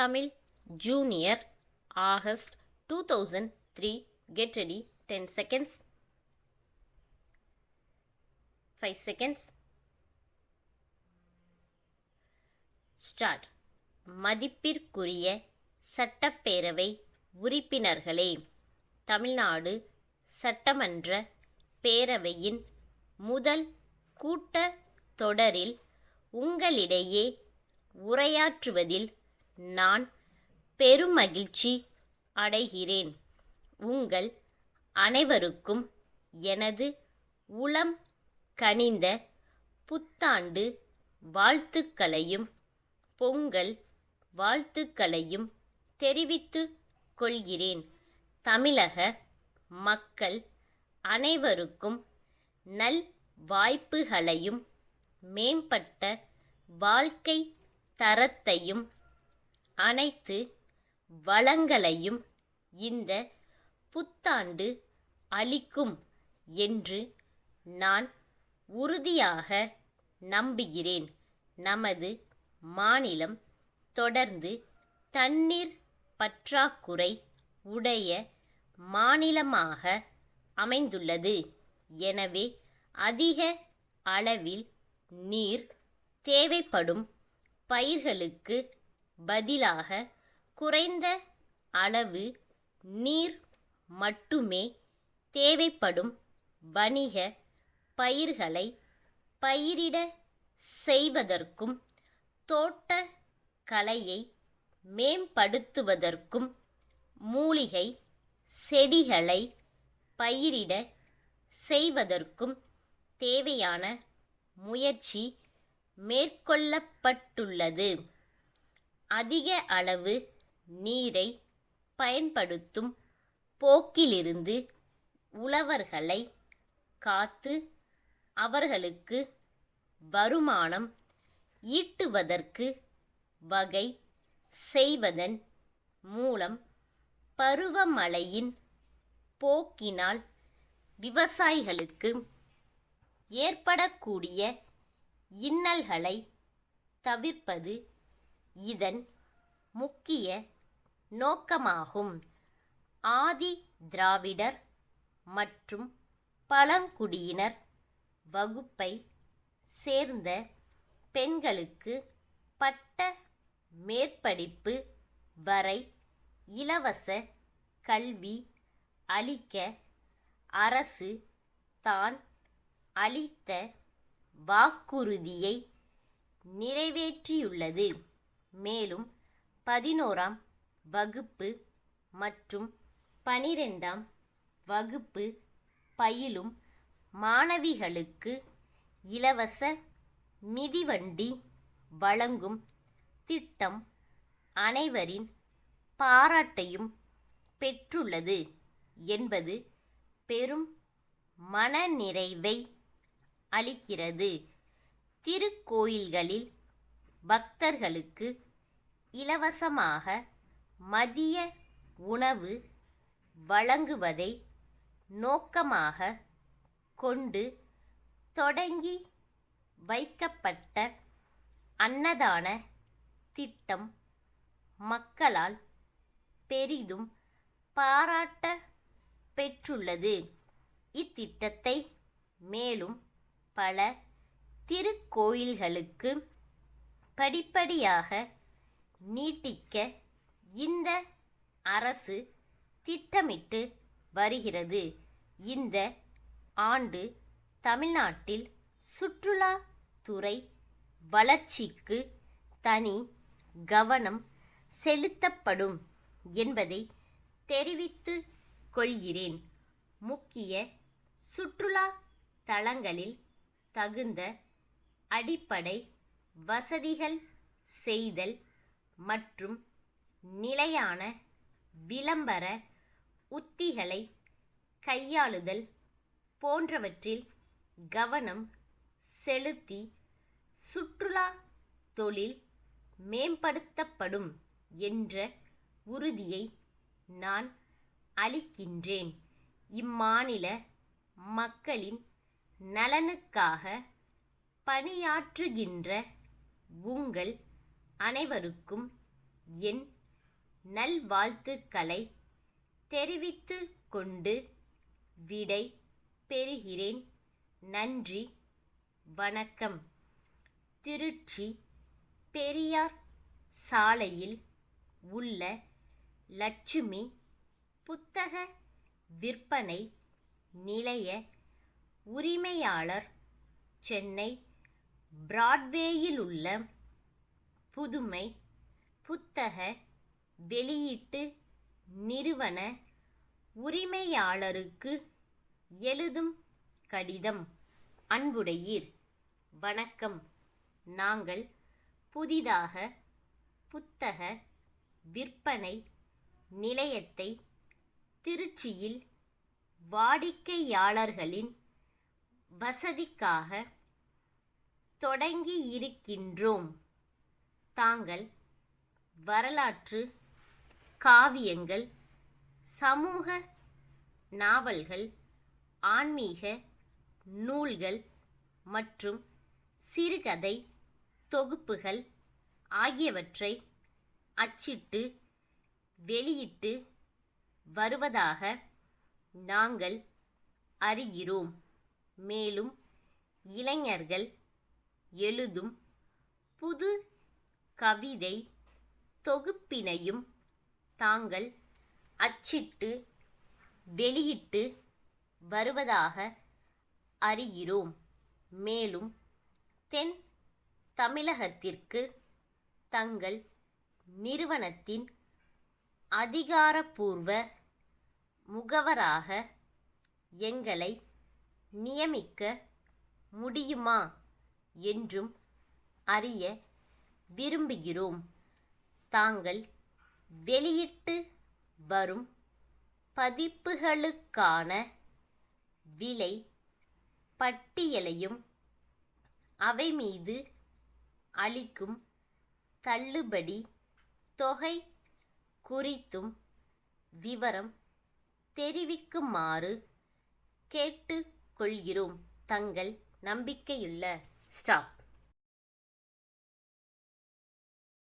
Tamil Junior August 2003. Get ready. 10 seconds. 5 seconds. Start. மதிப்பிற்குரிய சட்டப்பேரவை உறுப்பினர்களே, தமிழ்நாடு சட்டமன்ற பேரவையின் முதல் கூட்டத் தொடரில் உங்களிடையே உரையாற்றுவதில் நான் பெருமகிழ்ச்சி அடைகிறேன். உங்கள் அனைவருக்கும் எனது உளம் கனிந்த புத்தாண்டு வாழ்த்துக்களையும் பொங்கல் வாழ்த்துக்களையும் தெரிவித்துக் கொள்கிறேன். தமிழக மக்கள் அனைவருக்கும் நல் வாய்ப்புகளையும் மேம்பட்ட வாழ்க்கை தரத்தையும் அனைத்து வளங்களையும் இந்த புத்தாண்டு அளிக்கும் என்று நான் உறுதியாக நம்புகிறேன். நமது மாநிலம் தொடர்ந்து தண்ணீர் பற்றாக்குறை உடைய மாநிலமாக அமைந்துள்ளது. எனவே அதிக அளவில் நீர் தேவைப்படும் பயிர்களுக்கு பதிலாக குறைந்த அளவு நீர் மட்டுமே தேவைப்படும் வணிக பயிர்களை பயிரிட செய்வதற்கும் தோட்டக்கலையை மேம்படுத்துவதற்கும் மூலிகை செடிகளை பயிரிட செய்வதற்கும் தேவையான முயற்சி மேற்கொள்ளப்பட்டுள்ளது. அதிக அளவு நீரை பயன்படுத்தும் போக்கிலிருந்து உழவர்களை காத்து அவர்களுக்கு வருமானம் ஈட்டுவதற்கு வகை செய்வதன் மூலம் பருவமழையின் போக்கினால் விவசாயிகளுக்கு ஏற்படக்கூடிய இன்னல்களை தவிர்ப்பது இதன் முக்கிய நோக்கமாகும். ஆதி திராவிடர் மற்றும் பழங்குடியினர் வகுப்பை சேர்ந்த பெண்களுக்கு பட்ட மேற்படிப்பு வரை இலவச கல்வி அளிக்க அரசு தான் அளித்த வாக்குறுதியை நிறைவேற்றியுள்ளது. மேலும் 11ஆம் வகுப்பு மற்றும் 12ஆம் வகுப்பு பயிலும் மாணவிகளுக்கு இலவச மிதிவண்டி வழங்கும் திட்டம் அனைவரின் பாராட்டையும் பெற்றுள்ளது என்பது பெரும் மனநிறைவை அளிக்கிறது. திருக்கோயில்களில் பக்தர்களுக்கு இலவசமாக மதிய உணவு வழங்குவதை நோக்கமாக கொண்டு தொடங்கி வைக்கப்பட்ட அன்னதான திட்டம் மக்களால் பெரிதும் பாராட்ட பெற்றுள்ளது. இத்திட்டத்தை மேலும் பல திருக்கோயில்களுக்கு படிப்படியாக நீட்டிக்க இந்த அரசு திட்டமிட்டு வருகிறது. இந்த ஆண்டு தமிழ்நாட்டில் சுற்றுலா துறை வளர்ச்சிக்கு தனி கவனம் செலுத்தப்படும் என்பதை தெரிவித்துக் கொள்கிறேன். முக்கிய சுற்றுலா தலங்களில் தகுந்த அடிப்படை வசதிகள் செய்தல் மற்றும் நிலையான விளம்பர உத்திகளை கையாளுதல் போன்றவற்றில் கவனம் செலுத்தி சுற்றுலா தொழில் மேம்படுத்தப்படும் என்ற உறுதியை நான் அளிக்கின்றேன். இம்மாநில மக்களின் நலனுக்காக பணியாற்றுகின்ற உங்கள் அனைவருக்கும் என் நல்வாழ்த்துக்களை தெரிவித்துக் கொண்டு விடை பெறுகிறேன். நன்றி, வணக்கம். திருச்சி பெரியார் சாலையில் உள்ள லட்சுமி புத்தக விற்பனை நிலைய உரிமையாளர் சென்னை பிராட்வேயிலுள்ள புதுமை புத்தக வெளியீட்டு நிறுவன உரிமையாளருக்கு எழுதும் கடிதம். அன்புடையீர், வணக்கம். நாங்கள் புதிதாக புத்தக விற்பனை நிலையத்தை திருச்சியில் வாடிக்கையாளர்களின் வசதிக்காக தொடங்கியிருக்கின்றோம். தாங்கள் வரலாற்று காவியங்கள், சமூக நாவல்கள், ஆன்மீக நூல்கள் மற்றும் சிறுகதை தொகுப்புகள் ஆகியவற்றை அச்சிட்டு வெளியிட்டு வருவதாக நாங்கள் அறிகிறோம். மேலும் இளைஞர்கள் எழுதும் புது கவிதை தொகுப்பினையும் தாங்கள் அச்சிட்டு வெளியிட்டு வருவதாக அறிகிறோம். மேலும் தென் தமிழகத்திற்கு தங்கள் நிறுவனத்தின் அதிகாரப்பூர்வ முகவராக எங்களை நியமிக்க முடியுமா என்றும் அறிய விரும்புகிறோம். தாங்கள் வெளியிட்டு வரும் பதிப்புகளுக்கான விலை பட்டியலையும் அவை மீது அளிக்கும் தள்ளுபடி தொகை குறித்தும் விவரம் தெரிவிக்குமாறு கேட்டுக்கொள்கிறோம். தங்கள் நம்பிக்கையுள்ள ஸ்டாப்.